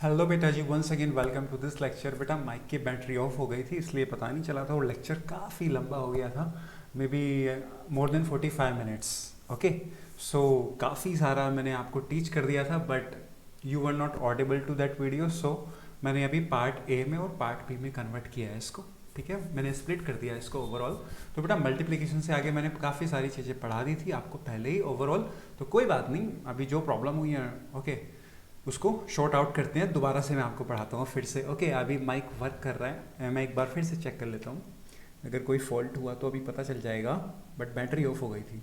Hello बेटा जी, once again welcome to this lecture. बेटा माइक की बैटरी ऑफ हो गई थी इसलिए पता नहीं चला था और लेक्चर काफ़ी लंबा हो गया था, may be more than 45 minutes. Okay, so काफ़ी सारा मैंने आपको टीच कर दिया था but you were not audible to that video, so मैंने अभी पार्ट ए में और पार्ट बी में कन्वर्ट किया है इसको। ठीक है, मैंने स्प्लिट कर दिया इसको ओवरऑल। तो बेटा मल्टीप्लिकेशन से आगे मैंने काफ़ी सारी चीज़ें पढ़ा दी थी आपको पहले ही ओवरऑल, तो कोई बात नहीं, अभी जो प्रॉब्लम हुई है ओके उसको शॉर्ट आउट करते हैं। दोबारा से मैं आपको पढ़ाता हूँ फिर से। ओके, अभी माइक वर्क कर रहा है, मैं एक बार फिर से चेक कर लेता हूँ। अगर कोई फॉल्ट हुआ तो अभी पता चल जाएगा, बट बैटरी ऑफ हो गई थी।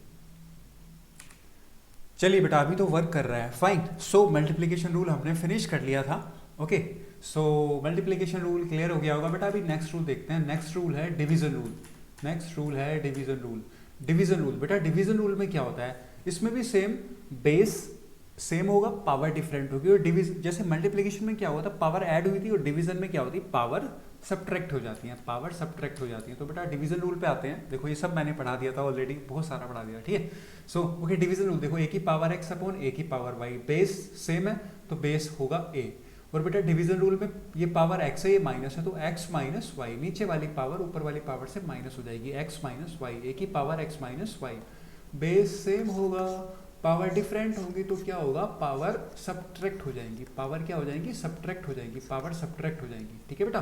चलिए बेटा, अभी तो वर्क कर रहा है, फाइन। सो मल्टीप्लिकेशन रूल हमने फिनिश कर लिया था। ओके, सो मल्टीप्लिकेशन रूल क्लियर हो गया होगा बेटा। अभी नेक्स्ट रूल देखते हैं। नेक्स्ट रूल है डिवीजन रूल। नेक्स्ट रूल है डिवीजन रूल। डिवीजन रूल बेटा, डिवीजन रूल में क्या होता है, इसमें भी सेम बेस सेम होगा, पावर डिफरेंट होगी। और डिवीजन जैसे मल्टीप्लिकेशन में क्या हुआ था, पावर ऐड हुई थी, और डिवीजन में क्या होती है, पावर सब्ट्रैक्ट हो जाती है। पावर सब्ट्रैक्ट हो जाती है। तो बेटा डिवीजन रूल पे आते हैं। देखो ये सब मैंने पढ़ा दिया था ऑलरेडी, बहुत सारा पढ़ा दिया, ठीक है। सो ओके, डिवीजन रूल देखो, ए की पावर एक्स अपॉन ए की पावर वाई, बेस सेम है तो बेस होगा ए। और बेटा डिवीजन रूल में ये पावर एक्स है, ये माइनस है, तो एक्स माइनस वाई, नीचे वाली पावर ऊपर वाली पावर से माइनस हो जाएगी, एक्स माइनस वाई, ए की power X minus Y. Base same होगा, पावर डिफरेंट होगी तो क्या होगा, पावर सब्ट्रैक्ट हो जाएंगी। पावर क्या हो जाएंगी, सब्ट्रैक्ट हो जाएंगी, पावर सब्ट्रैक्ट हो जाएंगी। ठीक है बेटा,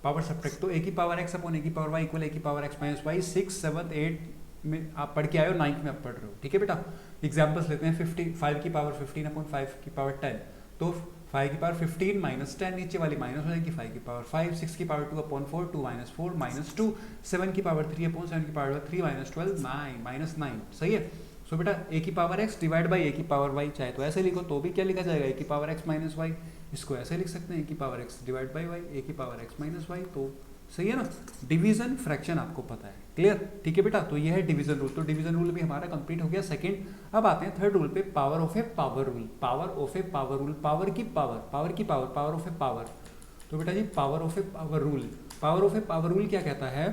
पावर सब्ट्रैक्ट। तो ए की पावर एक्स अपॉन ए की पावर वाई इक्वल ए की पावर एक्स माइनस वाई। 6, 7, 8 में आप पढ़ के आए हो, 9 में आप पढ़ रहे हो। ठीक है बेटा, एग्जाम्पल्स लेते हैं। 5 की पावर 15 अपॉन 5 की पावर 10, तो 5 की पावर 15 माइनस 10, नीचे वाली माइनस हो जाएगी 5 की पावर 5। 6 की पावर 2 अपॉन 4, 2 माइनस 4 माइनस 2। 7 की पावर 3 अपॉन 7 की पावर 3 माइनस 12, 9 माइनस 9। सही है। सो बेटा ए की पावर एक्स डिवाइड बाई ए की पावर वाई, चाहे तो ऐसे लिखो तो भी क्या लिखा जाएगा, ए की पावर एक्स माइनस वाई। इसको ऐसे लिख सकते हैं, ए की power X divide by Y, A की पावर एक्स माइनस वाई। तो सही है ना, डिवीजन फ्रैक्शन आपको पता है, क्लियर। ठीक है बेटा, तो ये है डिवीजन रूल। तो डिवीजन रूल भी हमारा कंप्लीट हो गया, सेकंड। अब आते हैं थर्ड रूल पे, power of a power rule. Power of a power rule, power की पावर, पावर की power, power of a power. तो बेटा जी power of a power rule, power of a power rule क्या कहता है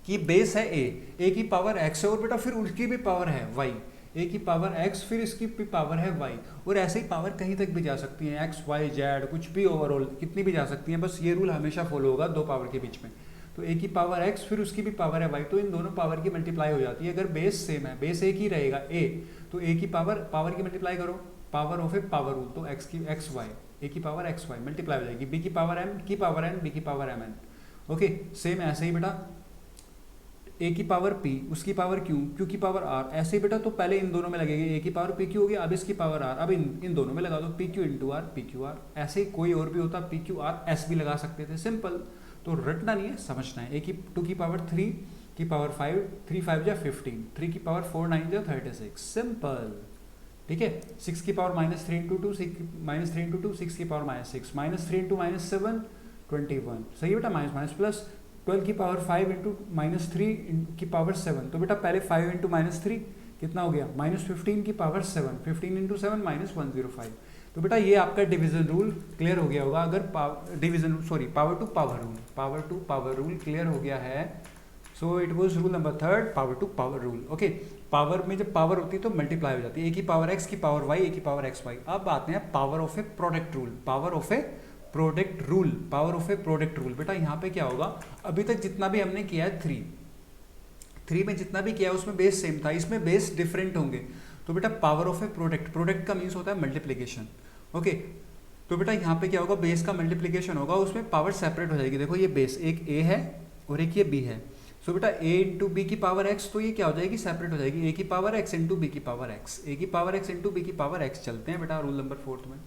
कि बेस है ए की पावर एक्स है, और बेटा फिर उसकी भी पावर है वाई। ए की पावर एक्स, फिर इसकी भी पावर है वाई, और ऐसे ही पावर कहीं तक भी जा सकती है, एक्स वाई जेड कुछ भी, ओवरऑल कितनी भी जा सकती हैं। बस ये रूल हमेशा फॉलो होगा दो पावर के बीच में। तो ए की पावर एक्स, फिर उसकी भी पावर है वाई, तो इन दोनों पावर की मल्टीप्लाई हो जाती है। अगर बेस सेम है, बेस एक ही रहेगा ए, तो ए की पावर की मल्टीप्लाई करो, power of a power rule, तो एक्स की एक्स वाई, ए की पावर एक्स वाई मल्टीप्लाई हो जाएगी, बी की पावर एम की पावर एन, बी की power M N. Okay, same ऐसे ही बेटा ए की पावर पी, उसकी पावर क्यू, क्यू की पावर आर, ऐसे ही बेटा। तो पहले इन दोनों में लगेंगे, ए की पावर पी क्यू होगी, अब इसकी पावर आर, अब इन दोनों में लगा दो P Q into R, P Q R. ऐसे ही कोई और भी होता, पी क्यू आर एस भी लगा सकते थे, सिंपल। तो रटना नहीं है, समझना है। ए की 2 की पावर 3 की पावर 5, 3 5 जा 15, 3 की पावर 4 9 जा 36, सिंपल। ठीक है, 6 की power minus 3 into 2, minus 3 into 2, 6 की power minus 6, minus 3 into minus 7 21। सही है बेटा, माइनस माइनस प्लस, 12 की पावर 5 इंटू माइनस 3 की पावर 7। तो बेटा पहले 5 इंटू माइनस 3 कितना हो गया, माइनस 15 की पावर 7, 15 इंटू 7 माइनस 105। तो बेटा ये आपका डिवीजन रूल क्लियर हो गया होगा। अगर division sorry power to power rule, power to power rule clear हो गया है। So it was rule number 3, power to power rule. Okay, power में जब पावर होती है तो मल्टीप्लाई हो जाती है, ए की पावर एक्स की पावर वाई, ए की पावर एक्स वाई। अब आते हैं power of a product rule, power of a product rule, power of a product rule. बेटा यहाँ पे क्या होगा, अभी तक जितना भी हमने किया है 3 में जितना भी किया है उसमें बेस सेम था, इसमें बेस डिफरेंट होंगे। तो बेटा power of a product, product का मीन्स होता है मल्टीप्लीकेशन। ओके, तो बेटा यहाँ पे क्या होगा, बेस का मल्टीप्लीकेशन होगा, उसमें पावर सेपरेट हो जाएगी। देखो ये बेस एक ए है और एक ये बी है। सो बेटा ए इंटू बी की पावर एक्स, तो ये क्या हो जाएगी, सेपरेट हो जाएगी, ए की पावर एक्स इंटू बी की पावर एक्स, ए की पावर एक्स इंटू बी की पावर एक्स। चलते हैं बेटा रूल नंबर 4 में,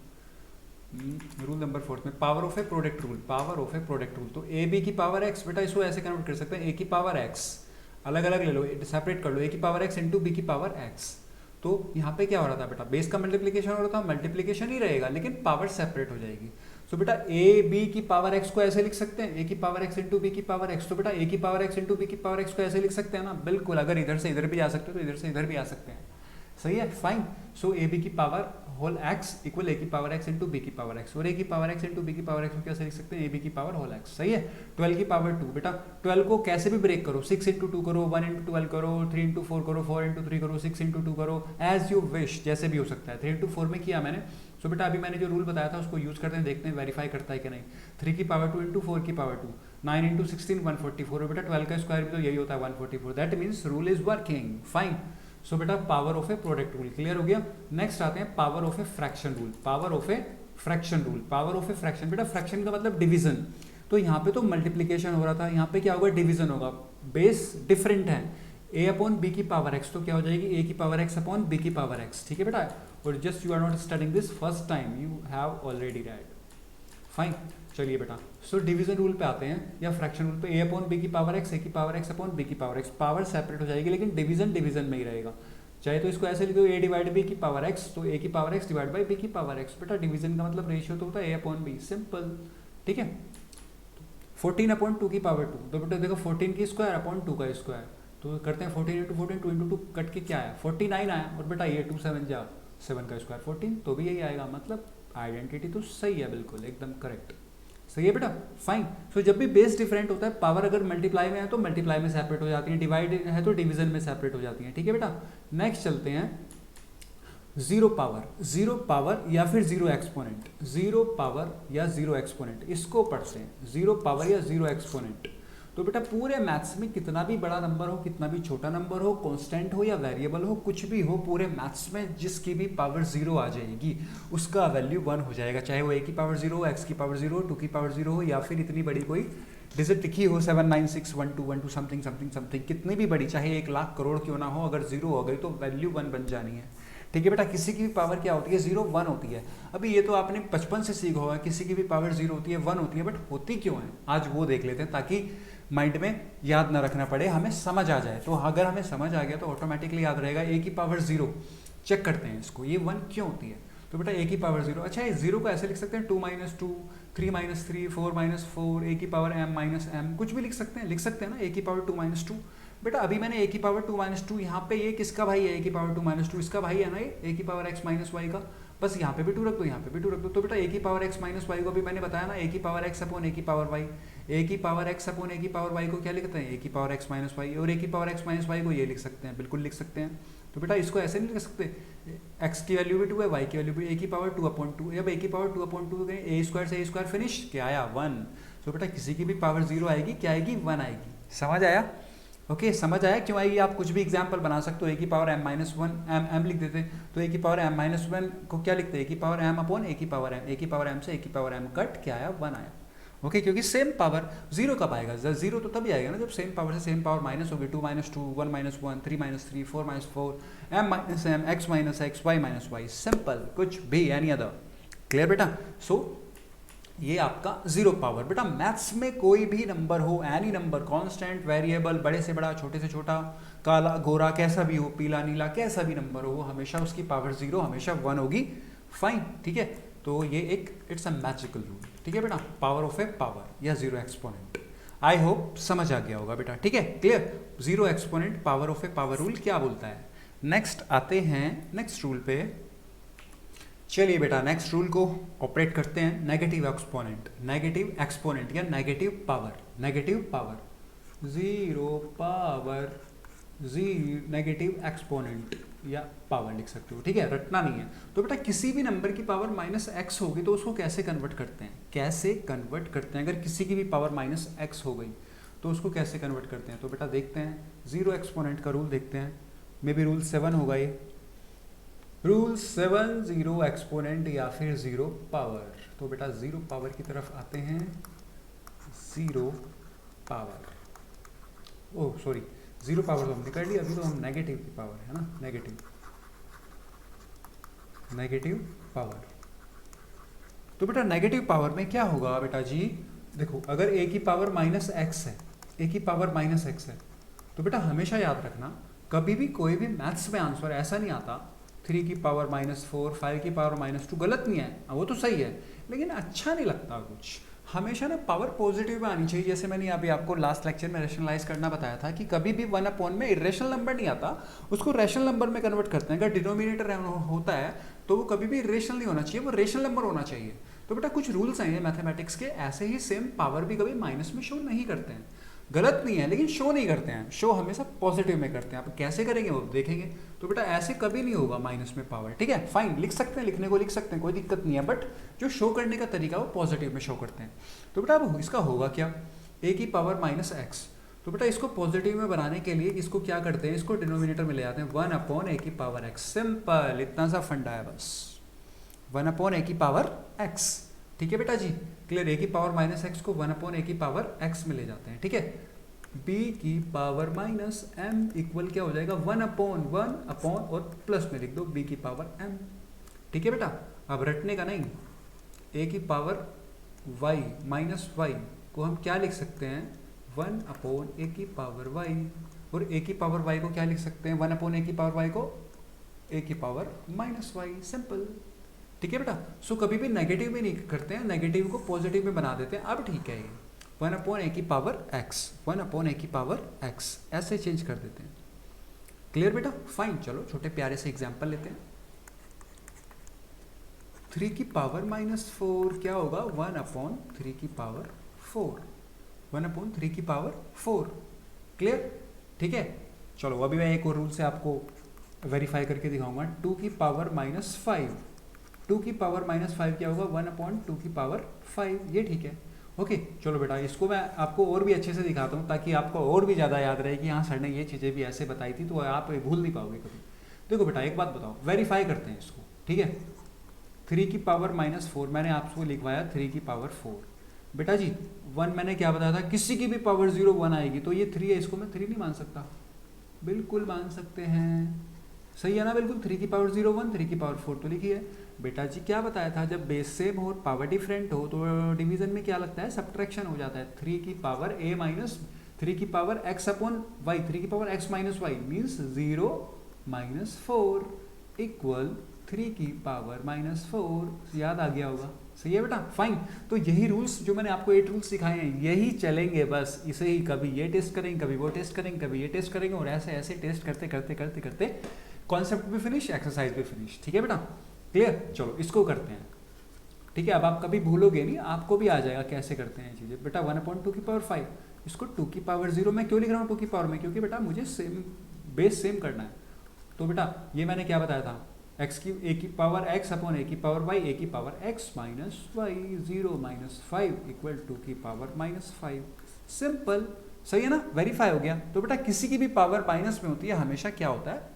रूल नंबर 4 में power of a product rule, power of a product rule. तो ए बी की पावर एक्स, बेटा इसको ऐसे कन्वर्ट कर सकते हैं, ए की पावर एक्स अलग अलग ले लो, सेपरेट कर लो, ए की पावर एक्स इंटू बी की पावर एक्स। तो यहाँ पे क्या हो रहा था बेटा, बेस का मल्टीप्लीकेशन हो रहा था, मल्टीप्लीकेशन ही रहेगा लेकिन पावर सेपरेट हो जाएगी। तो बेटा ए बी की पावर एक्स को ऐसे लिख सकते हैं, ए की पावर एक्स इंटू बी की पावर एक्स। तो बेटा ए की पावर एक्स इंटू बी की पावर एक्स को ऐसे लिख सकते हैं ना, बिल्कुल। अगर इधर से इधर भी आ सकते हो तो इधर से इधर भी आ सकते हैं, सही है, फाइन। सो ए बी की पावर होल एक्स इक्वल ए की पावर एक्स इंटू बी की पावर एक्स, और ए की पावर एक्स इंटू बी की पावर एक्स को कैसे लिख सकते हैं, ए बी की पावर होल एक्स। सही है। 12 की पावर 2, बेटा 12 को कैसे भी ब्रेक करो, 6 इंटू 2 करो, 1 इंटू 12 करो, 3 इंटू 4 करो, 4 इंटू 3 करो, 6 इंटू 2 करो, एज यू विश, जैसे भी हो सकता है। 3 इंटू 4 में किया मैंने। सो बेटा अभी मैंने जो रूल बताया था उसको यूज करते हैं, देखते हैं वेरीफाई करता है कि नहीं। 3 की पावर 2 इंटू 4 की पावर 2, 9 इंटू 16 144, बेटा 12 का स्क्वायर भी तो यही होता है 144, that means rule is working, fine. So बेटा power of a product rule clear हो गया। नेक्स्ट आते हैं power of a fraction rule. Power of a fraction rule, power of a fraction, बेटा फ्रैक्शन का मतलब डिवीजन। तो यहाँ पे तो मल्टीप्लीकेशन हो रहा था, यहाँ पे क्या होगा, डिवीजन होगा। बेस डिफरेंट है, ए अपॉन बी की पावर एक्स, तो क्या हो जाएगी ए की पावर एक्स अपॉन बी की पावर एक्स, ठीक है बेटा। और just you are not studying this first time, you have already read, fine. चलिए बेटा, सो डिवीजन रूल पे आते हैं या फ्रैक्शन रूल पे। ए अपॉन बी की पावर एक्स, ए की पावर एक्स अपॉन बी की पावर एक्स, पावर सेपरेट हो जाएगी लेकिन डिवीजन डिवीजन में ही रहेगा। चाहे तो इसको ऐसे लिख दो, ए डिवाइड बी की पावर एक्स, तो ए की power X divide by B की पावर एक्स। बेटा डिवीजन का मतलब रेशियो तो होता है ए अपॉन बी, सिंपल, ठीक है। 14 अपॉन 2 की पावर 2, तो बेटा देखो 14 की स्क्वायर अपॉन 2 का स्क्वायर, तो करते हैं 14 इंटू 14, 2 इंटू 2 कट के क्या आया 49 आया, और बेटा ये 2 7 जा 7 का स्क्वायर 14, तो भी यही आएगा। मतलब आइडेंटिटी तो सही है, बिल्कुल एकदम करेक्ट, सही है बेटा, फाइन। सो जब भी बेस डिफरेंट होता है, पावर अगर मल्टीप्लाई में है तो मल्टीप्लाई में सेपरेट हो जाती है, डिवाइड है तो डिवीजन में सेपरेट हो जाती है, ठीक है बेटा। नेक्स्ट चलते हैं जीरो पावर, जीरो पावर या फिर जीरो एक्सपोनेंट, जीरो पावर या जीरो एक्सपोनेंट, इसको पढ़ते हैं जीरो पावर या जीरो एक्सपोनेंट। तो बेटा पूरे मैथ्स में कितना भी बड़ा नंबर हो, कितना भी छोटा नंबर हो, कांस्टेंट हो या वेरिएबल हो, कुछ भी हो, पूरे मैथ्स में जिसकी भी पावर जीरो आ जाएगी उसका वैल्यू 1 हो जाएगा, चाहे वो ए की पावर जीरो हो, एक्स की पावर जीरो हो, 2 की पावर जीरो हो, या फिर इतनी बड़ी कोई डिजिट लिखी हो 7 9 6 1 2 1 2 समथिंग समथिंग समथिंग, कितनी भी बड़ी, चाहे 1 लाख करोड़ क्यों ना हो, अगर जीरो हो गई तो वैल्यू 1 बन जानी है, ठीक है बेटा। किसी की भी पावर क्या होती है, 0 1 होती है। अभी ये तो आपने बचपन से सीखा होगा, किसी की भी पावर 0 होती है 1 होती है, बट होती क्यों है आज वो देख लेते हैं, ताकि माइंड में याद ना रखना पड़े, हमें समझ आ जाए। तो अगर हमें समझ आ गया तो ऑटोमेटिकली याद रहेगा। ए की पावर 0, चेक करते हैं इसको, ये 1 क्यों होती है, तो बेटा ए की पावर 0, अच्छा ये 0 को ऐसे लिख सकते हैं 2 - 2 3 - 3 4 - 4, ए की पावर m - m, कुछ भी लिख सकते हैं ना, ए की पावर 2 - 2। बेटा अभी मैंने ए की पावर 2 - 2, यहाँ पे ये किसका भाई है, ए की पावर 2 - 2 इसका भाई है ना, ये ए की पावर x - y का, बस यहाँ पे भी 2 रख दो, यहाँ पे भी 2 रख दो। तो बेटा ए की पावर x - y को भी मैंने बताया ना, ए की पावर x अपॉन ए की पावर y, ए की पावर x अपॉन ए की पावर y को क्या लिखते हैं, ए की पावर x - y, और ए की पावर x - y को ये लिख सकते हैं, बिल्कुल लिख सकते हैं। तो बेटा इसको ऐसे नहीं लिख सकते, x की वैल्यू भी 2 है, y की वैल्यू भी, ए की पावर 2/2, जब ए की पावर 2/2 गए, ए स्क्वायर से ए स्क्वायर फिनिश, क्या आया 1। तो बेटा किसी की भी पावर 0 आएगी, क्या आएगी 1 आएगी, समझ आया, ओके समझ आया क्यों आएगी। आप कुछ भी एग्जाम्पल बना सकते हो, ए की पावर m - 1 m लिख देते, तो ए की पावर m - 1 को क्या लिखते हैं, ए की पावर m अपॉन ए की पावर m, ए की पावर m से ए की पावर m कट, क्या आया 1 आया, ओके क्योंकि सेम पावर 0 कब आएगा, 0 तो तभी आएगा ना जब सेम पावर से सेम पावर माइनस होगी, 2 - 2 1 - 1 3 - 3 4 - 4 m - m x - x y - y, simple, कुछ भी एनी अदर, क्लियर बेटा। सो ये आपका जीरो पावर। बेटा मैथ्स में कोई भी नंबर हो, एनी नंबर, कांस्टेंट, वेरिएबल, बड़े से बड़ा, छोटे से छोटा, काला गोरा, कैसा भी हो, पीला नीला, कैसा भी नंबर हो, हमेशा उसकी पावर 0 हमेशा 1 होगी, फाइन, ठीक है। तो ये एक इट्स अ मैजिकल रूल, ठीक है बेटा, पावर ऑफ ए पावर या जीरो एक्सपोनेंट। आई होप समझ आ गया होगा बेटा, ठीक है, clear. Zero exponent power of a power rule क्या बोलता है। नेक्स्ट आते हैं नेक्स्ट रूल पे, चलिए बेटा नेक्स्ट रूल को ऑपरेट करते हैं। नेगेटिव एक्सपोनेंट, नेगेटिव एक्सपोनेंट या negative power, negative power, zero power negative exponent या पावर लिख सकते हो, ठीक है, रटना नहीं है। तो बेटा किसी भी नंबर की पावर -x होगी तो उसको कैसे कन्वर्ट करते हैं, कैसे कन्वर्ट करते हैं, अगर किसी की भी पावर -x हो गई तो उसको कैसे कन्वर्ट करते हैं। तो बेटा देखते हैं, जीरो एक्सपोनेंट का रूल देखते हैं, मे बी रूल 7 होगा ये, रूल 7, जीरो एक्सपोनेंट या फिर जीरो पावर। तो बेटा जीरो पावर की तरफ आते हैं, zero power, oh sorry zero power तो हमने कर लिया, अभी तो हम नेगेटिव की पावर है ना, नेगेटिव, नेगेटिव पावर। तो बेटा नेगेटिव पावर में क्या होगा बेटा जी, देखो अगर a की पावर -x है, a की पावर -x है, तो बेटा हमेशा याद रखना कभी भी कोई भी मैथ्स में आंसर ऐसा नहीं आता 3 की पावर -4 5 की पावर -2, गलत नहीं है वो तो सही है, लेकिन अच्छा नहीं लगता कुछ। हमेशा ना पावर पॉजिटिव में आनी चाहिए। जैसे मैंने अभी आपको लास्ट लेक्चर में रैशनलाइज करना बताया था कि कभी भी 1 में इरेशनल नंबर नहीं आता, उसको रैशनल नंबर में कन्वर्ट करते हैं। अगर डिनोमिनेटर होता है तो वो कभी भी इरेशनल नहीं होना चाहिए, वो रेशनल नंबर होना चाहिए। तो बेटा कुछ रूल्स हैं मैथमेटिक्स के, ऐसे ही सेम पावर भी कभी माइनस में शो नहीं करते हैं। गलत नहीं है लेकिन शो नहीं करते हैं, शो हमेशा पॉजिटिव में करते हैं। आप कैसे करेंगे वो देखेंगे। तो बेटा ऐसे कभी नहीं होगा माइनस में पावर, ठीक है, फाइन, लिख सकते हैं, लिखने को लिख सकते हैं, कोई दिक्कत नहीं है, बट जो शो करने का तरीका वो पॉजिटिव में शो करते हैं। तो बेटा अब इसका होगा क्या, ए की पावर माइनस एक्स। तो बेटा इसको पॉजिटिव में बनाने के लिए इसको क्या करते हैं, इसको डिनोमिनेटर में ले आते हैं 1/a की पावर एक्स। सिंपल, इतना सा फंडा है बस, 1/a की पावर एक्स। ठीक है बेटा जी, क्लियर। ए की पावर माइनस एक्स को 1/a की पावर एक्स में ले जाते हैं, ठीक है। b की पावर माइनस m इक्वल क्या हो जाएगा, 1/1 और प्लस में लिख दो b की पावर m। ठीक है बेटा, अब रटने का नहीं। a की पावर y माइनस वाई को हम क्या लिख सकते हैं, 1/a की पावर y, और a की पावर y को क्या लिख सकते हैं, 1/a की पावर y को a की पावर माइनस वाई। सिंपल, ठीक है बेटा। सो कभी भी नेगेटिव में नहीं करते हैं, नेगेटिव को पॉजिटिव में बना देते हैं। अब ठीक है, ये 1/a की पावर x, 1/a की पावर x ऐसे चेंज कर देते हैं। क्लियर बेटा, फाइन। चलो छोटे प्यारे से एग्जांपल लेते हैं। 3 की पावर -4 क्या होगा, 1/3 की पावर 4, 1/3 की पावर 4। क्लियर, ठीक है। चलो अभी मैं एक और रूल से आपको वेरीफाई करके दिखाऊंगा। 2 की पावर -5, 2 की पावर -5 क्या होगा, 1/2 की पावर 5। ये ठीक है, ओके। चलो बेटा इसको मैं आपको और भी अच्छे से दिखाता हूँ ताकि आपको और भी ज़्यादा याद रहे कि हाँ सर ने ये चीज़ें भी ऐसे बताई थी, तो आप भूल नहीं पाओगे कभी। देखो बेटा एक बात बताओ, वेरीफाई करते हैं इसको, ठीक है। 3 की पावर -4 मैंने आपको लिखवाया 3 की पावर 4। बेटा जी 1 मैंने क्या बताया था, किसी की भी पावर 0 1 आएगी तो ये 3 है, इसको मैं 3 नहीं मान सकता। बिल्कुल मान सकते हैं, सही है ना, बिल्कुल। 3 की पावर 0 1, 3 की पावर 4 तो लिखी है। बेटा जी क्या बताया था, जब बेस सेम हो और पावर डिफरेंट हो तो डिवीजन में क्या लगता है, सब्ट्रैक्शन हो जाता है। 3 की पावर a माइनस 3 की पावर x/y, 3 की power x minus Y means 0 -4 equal 3 की पावर -4। याद आ गया होगा, सही है बेटा, फाइन। तो यही रूल्स जो मैंने आपको 8 रूल्स सिखाए हैं यही चलेंगे, बस इसे ही कभी ये टेस्ट करेंगे, कभी वो टेस्ट करेंगे, कभी ये टेस्ट करेंगे, और ऐसे ऐसे टेस्ट करते करते करते करते कॉन्सेप्ट भी फिनिश, एक्सरसाइज भी फिनिश। ठीक है बेटा, क्लियर। चलो इसको करते हैं, ठीक है। अब आप कभी भूलोगे नहीं, आपको भी आ जाएगा कैसे करते हैं चीज़ें। बेटा 1/2 की पावर 5, इसको 2 की पावर 0 मैं क्यों लिख रहा हूँ 2 की पावर में, क्योंकि बेटा मुझे सेम बेस सेम करना है। तो बेटा ये मैंने क्या बताया था, x की a की पावर x/a की पावर y, a की power x minus Y, 0 -5 equal 2 की पावर -5। सिंपल, सही है ना, वेरीफाई हो गया। तो बेटा किसी की भी पावर माइनस में होती है हमेशा क्या होता है,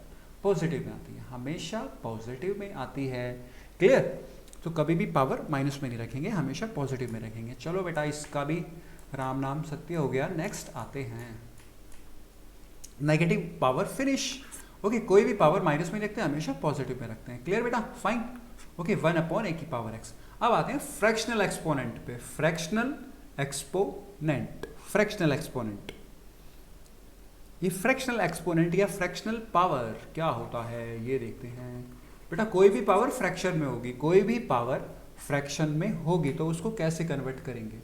पॉजिटिव में आती है, हमेशा पॉजिटिव में आती है। क्लियर। तो कभी भी पावर माइनस में नहीं रखेंगे, हमेशा पॉजिटिव में रखेंगे। चलो बेटा इसका भी राम नाम सत्य हो गया। नेक्स्ट आते हैं नेगेटिव पावर, फिनिश। ओके, कोई भी पावर माइनस में रखते हैं, हमेशा पॉजिटिव में रखते हैं। क्लियर बेटा, फाइन। ओके, 1/a की पावर x। अब आते हैं फ्रैक्शनल एक्सपोनेंट पे। फ्रैक्शनल एक्सपोनेंट, फ्रैक्शनल एक्सपोनेंट, ये फ्रैक्शनल एक्सपोनेंट या फ्रैक्शनल पावर क्या होता है ये देखते हैं। बेटा कोई भी पावर फ्रैक्शन में होगी, कोई भी पावर फ्रैक्शन में होगी तो उसको कैसे कन्वर्ट करेंगे,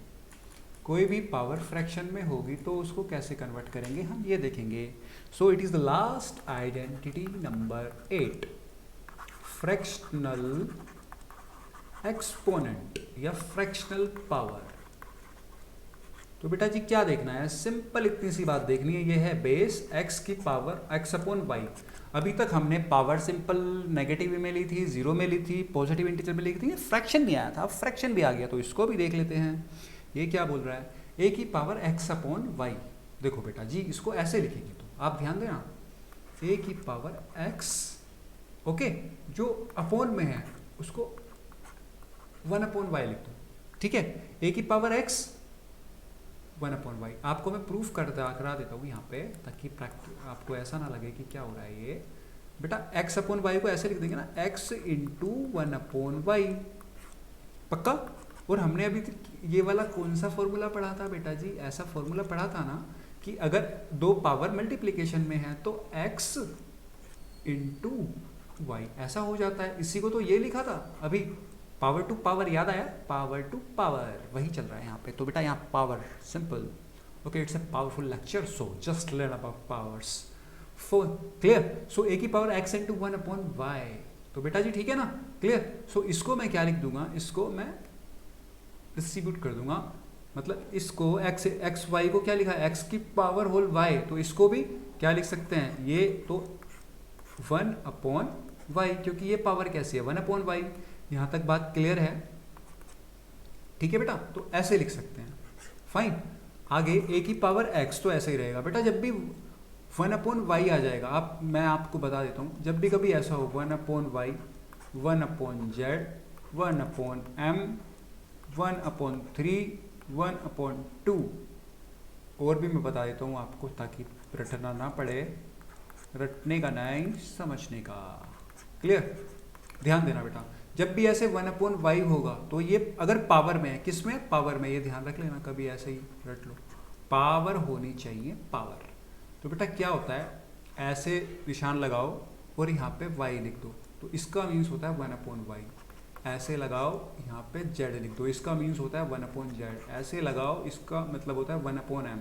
कोई भी पावर फ्रैक्शन में होगी तो उसको कैसे कन्वर्ट करेंगे हम ये देखेंगे। So it is the last identity number 8, fractional exponent या फ्रैक्शनल पावर। तो बेटा जी क्या देखना है, सिंपल इतनी सी बात देखनी है, ये है बेस x की पावर x/y। अभी तक हमने पावर सिंपल नेगेटिव में ली थी, जीरो में ली थी, पॉजिटिव इंटीजर में ली थी, फ्रैक्शन नहीं आया था, अब फ्रैक्शन भी आ गया तो इसको भी देख लेते हैं। ये क्या बोल रहा है, a की पावर x/y। देखो बेटा जी इसको ऐसे लिखेंगे तो आप ध्यान देना, a की पावर x, ओके, जो अपोन में है उसको 1/y लिख दो, ठीक है। a की पावर x 1/y। आपको मैं प्रूफ करा देता हूँ यहाँ पे ताकि आपको ऐसा ना लगे कि क्या हो रहा है ये। बेटा x/y को ऐसे लिख देंगे ना, x × 1/y, पक्का। और हमने अभी ये वाला कौन सा फॉर्मूला पढ़ा था बेटा जी, ऐसा फॉर्मूला पढ़ा था ना कि अगर दो पावर मल्टीप्लिकेशन में है तो x × y ऐसा हो जाता है। इसी को तो ये लिखा था अभी पावर टू पावर याद आया, पावर टू पावर वही चल रहा है यहाँ पे। तो बेटा यहाँ power simple, okay it's a powerful lecture, so just learn about powers. For clear. So A की पावर एक्स इंटू 1/y, तो बेटा जी ठीक है ना, क्लियर। सो इसको मैं क्या लिख दूंगा, इसको मैं डिस्ट्रीब्यूट कर दूंगा, मतलब इसको एक्स वाई को क्या लिखा है, एक्स की पावर होल वाई, तो इसको भी क्या लिख सकते हैं, ये तो 1/y, क्योंकि ये पावर कैसी है 1/y। यहाँ तक बात क्लियर है, ठीक है बेटा, तो ऐसे लिख सकते हैं, फाइन। आगे ए की पावर एक्स, तो ऐसे ही रहेगा बेटा, जब भी 1/y आ जाएगा, आप मैं आपको बता देता हूँ, जब भी कभी ऐसा हो 1/y, 1/z, 1/m, 1/3, 1/2, और भी मैं बता देता हूँ आपको ताकि रटना ना पड़े, रटने का नहीं समझने का, क्लियर। ध्यान देना बेटा, जब भी ऐसे 1/y होगा तो ये अगर पावर में है, किस में, पावर में, ये ध्यान रख लेना, कभी ऐसे ही रट लो, पावर होनी चाहिए पावर। तो बेटा क्या होता है, ऐसे निशान लगाओ और यहाँ पे y लिख दो, तो इसका मीन्स होता है 1/y। ऐसे लगाओ यहाँ पे z लिख दो, इसका मीन्स होता है 1/z। ऐसे लगाओ, इसका मतलब होता है 1/m।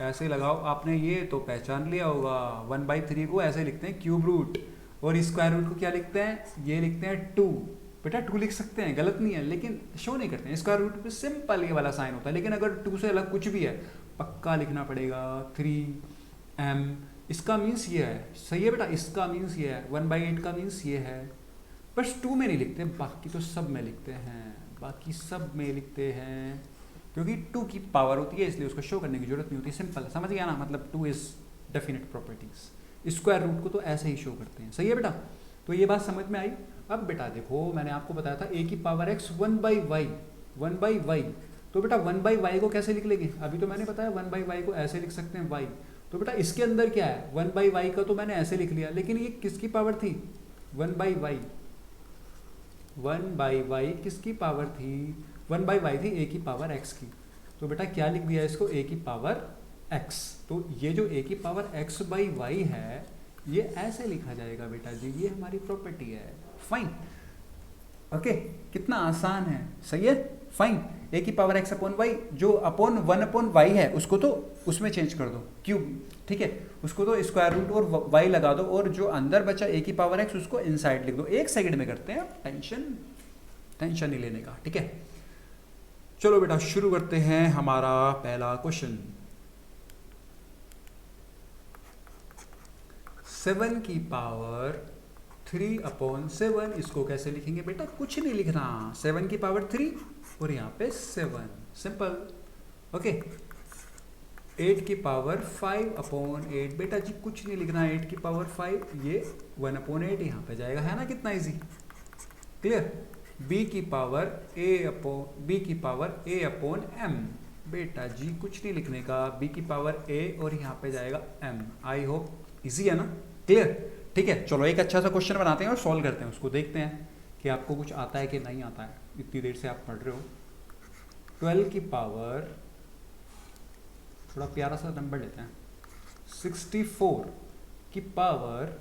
ऐसे लगाओ, आपने ये तो पहचान लिया होगा, 1/3 को ऐसे लिखते हैं क्यूब रूट, और स्क्वायर रूट को क्या लिखते हैं, ये लिखते हैं 2। बेटा 2 लिख सकते हैं, गलत नहीं है, लेकिन शो नहीं करते हैं। स्क्वायर रूट पे सिंपल ये वाला साइन होता है, लेकिन अगर 2 से अलग कुछ भी है पक्का लिखना पड़ेगा 3m। इसका मीन्स ये है, सही है बेटा, इसका मीन्स ये है, 1/8 का मीन्स ये है। बस 2 में नहीं लिखते, बाकी तो सब में लिखते हैं, बाकी सब में लिखते हैं, क्योंकि 2 की पावर होती है, इसलिए उसको शो करने की जरूरत नहीं होती। सिंपल, समझ गया ना, मतलब 2 is definite properties. Square root को तो ऐसे ही शो करते हैं, सही है बेटा। तो ये बात समझ में आई। अब बेटा देखो, मैंने आपको बताया था a की पावर x 1/y, तो बेटा 1/y को कैसे लिख लेंगे, अभी तो मैंने बताया 1/y को ऐसे लिख सकते हैं y। तो बेटा इसके अंदर क्या है, 1/y का तो मैंने ऐसे लिख लिया, लेकिन ये किसकी पावर थी, 1/y। 1/y किसकी पावर थी, 1/y थी a की पावर x की। तो बेटा क्या लिख दिया इसको, a की पावर x। तो ये जो a की पावर x/y है, ये ऐसे लिखा जाएगा बेटा जी, ये हमारी प्रॉपर्टी है, फाइन। ओके, कितना आसान है, सही है, फाइन। a की पावर x/y, जो अपॉन 1/y है उसको तो उसमें चेंज कर दो, क्यूब, ठीक है, उसको तो स्क्वायर रूट और y लगा दो, और जो अंदर बचा a की पावर x उसको इनसाइड लिख दो। एक सेकंड में करते हैं, टेंशन नहीं लेने का, ठीक है। चलो बेटा शुरू करते हैं हमारा पहला क्वेश्चन। 7 की पावर 3/7, इसको कैसे लिखेंगे बेटा, कुछ नहीं लिखना, 7 की पावर 3 और यहाँ पे 7, सिंपल, ओके। 8 की पावर 5/8, बेटा जी कुछ नहीं लिखना, 8 की पावर 5, ये 1/8 यहाँ पे जाएगा, है ना, कितना इजी, क्लियर। b की पावर a/m, बेटा जी कुछ नहीं लिखने का, b की पावर a और यहाँ पे जाएगा m। आई होप इजी है ना, क्लियर, ठीक है। चलो एक अच्छा सा क्वेश्चन बनाते हैं और सॉल्व करते हैं, उसको देखते हैं कि आपको कुछ आता है कि नहीं आता है, इतनी देर से आप पढ़ रहे हो। 12 की पावर, थोड़ा प्यारा सा नंबर लेते हैं, 64 की पावर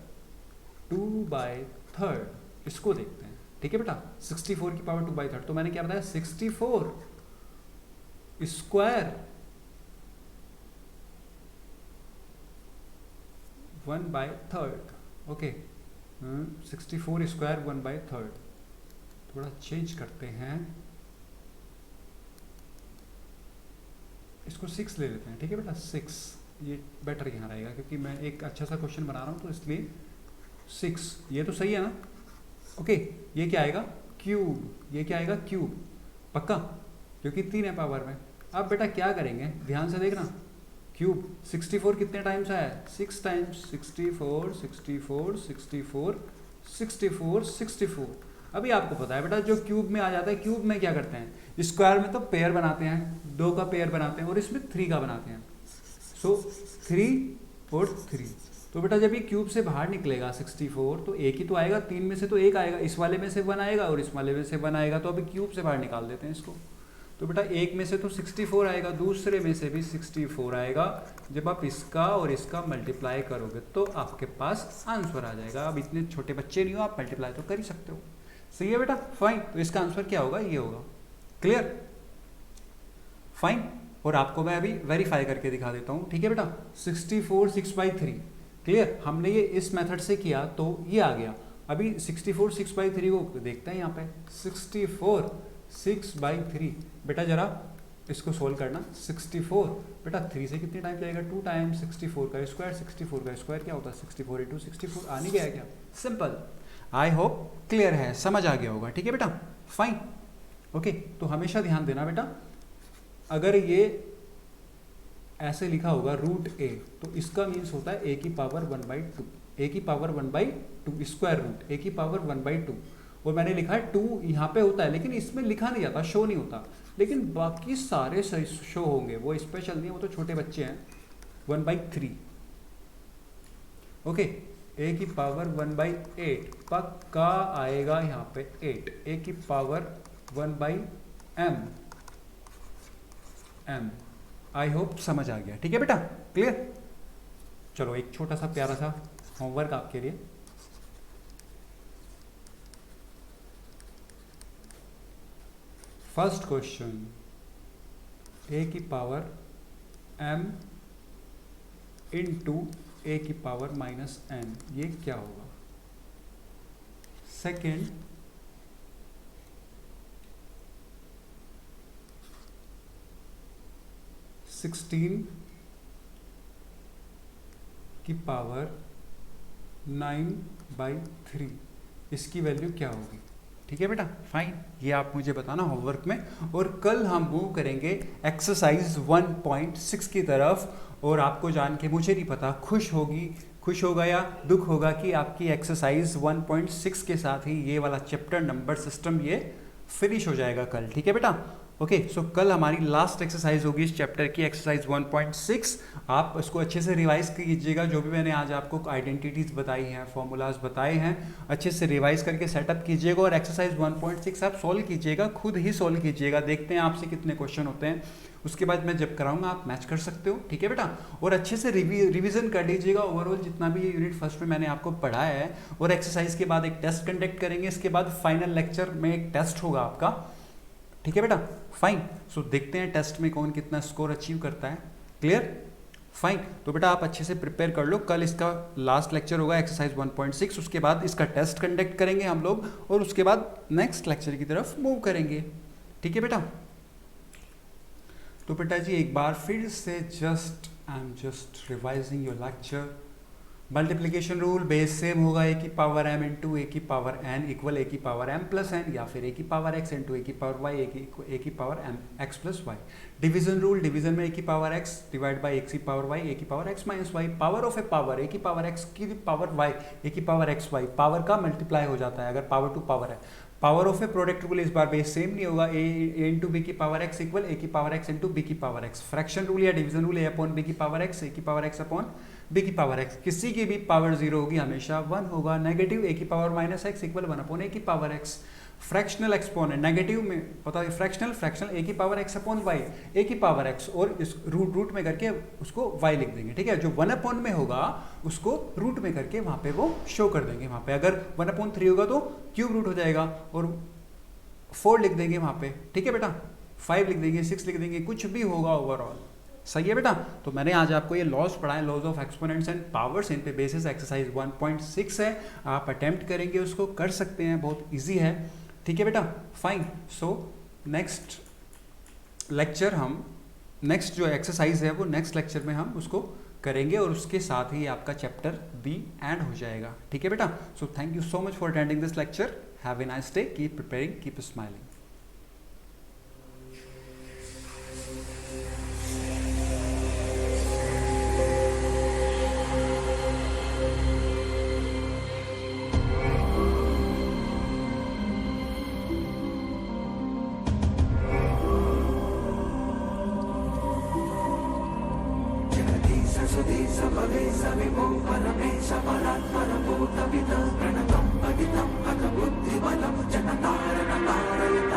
2/3, इसको देखते हैं, ठीक है बेटा। 64 की पावर 2/3, तो मैंने क्या बताया, 64 स्क्वायर 1/3, ओके। 64 स्क्वायर 1/3, थोड़ा चेंज करते हैं, इसको 6 ले लेते हैं, ठीक है बेटा, 6, ये बेटर यहाँ रहेगा, क्योंकि मैं एक अच्छा सा क्वेश्चन बना रहा हूँ, तो इसलिए 6, ये तो सही है ना, ओके। ये क्या आएगा, क्यूब, ये क्या आएगा, क्यूब, पक्का, क्योंकि 3 है पावर में। अब बेटा क्या करेंगे, ध्यान से देखना, क्यूब 64 कितने टाइम्स आया है, 6 टाइम्स, 64 64 64 64 64। अभी आपको पता है बेटा, जो क्यूब में आ जाता है, क्यूब में क्या करते हैं, स्क्वायर में तो पेयर बनाते हैं, 2 का पेयर बनाते हैं, और इसमें 3 का बनाते हैं, सो 3 और 3। तो बेटा जब ये क्यूब से बाहर निकलेगा 64, तो एक ही तो आएगा, 3 में से तो एक आएगा, इस वाले में से 1 आएगा और इस वाले में से 1 आएगा, तो अभी क्यूब से बाहर निकाल देते हैं इसको। तो बेटा एक में से तो 64 आएगा, दूसरे में से भी 64 आएगा। जब आप इसका और इसका मल्टीप्लाई करोगे तो आपके पास आंसर आ जाएगा। अब इतने छोटे बच्चे नहीं हो, आप मल्टीप्लाई तो कर ही सकते हो, सही है बेटा, फाइन। तो इसका आंसर क्या होगा, ये होगा। Clear, fine. और आपको मैं अभी वेरीफाई करके दिखा देता हूँ, ठीक है बेटा। 64 6/3, क्लियर। हमने ये इस मेथड से किया तो ये आ गया। अभी 64 6/3 को देखते हैं यहाँ पे। 64 6/3 बेटा जरा इसको सोल्व करना। 64 बेटा 3 से कितने टाइम जाएगा, 2 टाइम। 64 का स्क्वायर, 64 का स्क्वायर क्या होता है, 64 × 64। आ नहीं गया क्या, सिंपल। आई होप क्लियर है, समझ आ गया होगा, ठीक है बेटा, फाइन। ओके, तो हमेशा ध्यान देना बेटा, अगर ये ऐसे लिखा होगा √a, तो इसका मीन्स होता है a की पावर 1/2, a की पावर 1/2 स्क्वायर रूट, a की पावर 1/2। और मैंने लिखा है 2 यहाँ पे होता है, लेकिन इसमें लिखा नहीं जाता, शो नहीं होता, लेकिन बाकी सारे शो होंगे, वो स्पेशल नहीं है, वो तो छोटे बच्चे हैं। 1/3, ओके। a की पावर 1/8 पक्का आएगा यहाँ पे 8, a की पावर 1/m। आई होप समझ आ गया, ठीक है बेटा, क्लियर। चलो एक छोटा सा प्यारा सा होमवर्क आपके लिए। फर्स्ट क्वेश्चन, a की पावर m इंटू a की पावर -n, ये क्या होगा। सेकेंड, सिक्सटीन की पावर 9/3, इसकी वैल्यू क्या होगी, ठीक है बेटा, फाइन। ये आप मुझे बताना होमवर्क में। और कल हम मूव करेंगे एक्सरसाइज 1.6 की तरफ। और आपको जान के मुझे नहीं पता खुश होगा या दुख होगा कि आपकी एक्सरसाइज 1.6 के साथ ही ये वाला चैप्टर नंबर सिस्टम ये फिनिश हो जाएगा कल, ठीक है बेटा। ओके, सो कल हमारी लास्ट एक्सरसाइज होगी इस चैप्टर की, एक्सरसाइज 1.6। आप इसको अच्छे से रिवाइज कीजिएगा, जो भी मैंने आज आपको आइडेंटिटीज बताई हैं, फॉर्मूलाज बताए हैं, अच्छे से रिवाइज करके सेटअप कीजिएगा। और एक्सरसाइज 1.6 आप सॉल्व कीजिएगा, खुद ही सॉल्व कीजिएगा, देखते हैं आपसे कितने क्वेश्चन होते हैं। उसके बाद मैं जब कराऊंगा आप मैच कर सकते हो, ठीक है बेटा। और अच्छे से रिवीजन कर लीजिएगा ओवरऑल जितना भी ये यूनिट फर्स्ट में मैंने आपको पढ़ाया है। और एक्सरसाइज के बाद एक टेस्ट कंडक्ट करेंगे, इसके बाद फाइनल लेक्चर में एक टेस्ट होगा आपका, ठीक है बेटा, फाइन। सो देखते हैं टेस्ट में कौन कितना स्कोर अचीव करता है, क्लियर, फाइन। तो बेटा आप अच्छे से प्रिपेयर कर लो, कल इसका लास्ट लेक्चर होगा एक्सरसाइज 1.6, उसके बाद इसका टेस्ट कंडक्ट करेंगे हम लोग, और उसके बाद नेक्स्ट लेक्चर की तरफ मूव करेंगे, ठीक है बेटा। तो बेटा जी एक बार फिर से I am just revising your lecture. Multiplication rule base same होगा, a की पावर m इंटू ए की पावर n इक्वल a की पावर m प्लस n, या फिर a की पावर x इंटू a की पावर y, a की power m x plus y। Division rule, division में a की power x divide by x की पावर y, a की power x minus y। Power of a power, a की power x की power y, a की power x y, power का multiply हो जाता है अगर पावर टू पावर है। Power of a product rule इस बार बेस सेम नहीं होगा, a इंटू बी की पावर x इक्वल a की पावर x इंटू बी की पावर x। फ्रैक्शन रूल या division rule a upon b की पावर x, a की पावर x अपॉन b की पावर x, किसी की भी पावर 0 होगी, हमेशा 1 होगा। नेगेटिव a की power minus x equal 1 upon a की power x। Fractional exponent negative में पता है, फ्रैक्शनल a की power x upon y, a की पावर x, और इस रूट में करके उसको y लिख देंगे, ठीक है। जो 1 अपॉन में होगा उसको रूट में करके वहां पे वो शो कर देंगे। वहां पे अगर 1/3 होगा तो क्यूब रूट हो जाएगा, और 4 लिख देंगे वहां पे, ठीक है बेटा, 5 लिख देंगे, 6 लिख देंगे, कुछ भी होगा ओवरऑल, सही है बेटा। तो मैंने आज आपको ये लॉज पढ़ाए, laws of exponents and powers, इन पे बेसिस एक्सरसाइज 1.6 है, आप अटेम्प्ट करेंगे उसको, कर सकते हैं, बहुत इजी है, ठीक है बेटा, फाइन। सो नेक्स्ट लेक्चर हम, नेक्स्ट जो एक्सरसाइज है वो नेक्स्ट लेक्चर में हम उसको करेंगे, और उसके साथ ही आपका चैप्टर बी एंड हो जाएगा, ठीक है बेटा। So thank you so much for attending this lecture, have a nice day, keep preparing, keep smiling. Sudheesh Bhavesh विभो परमेश परात्परभूतविद प्रणतं पठितं अथ बुद्धिबलं जनतारण तारयति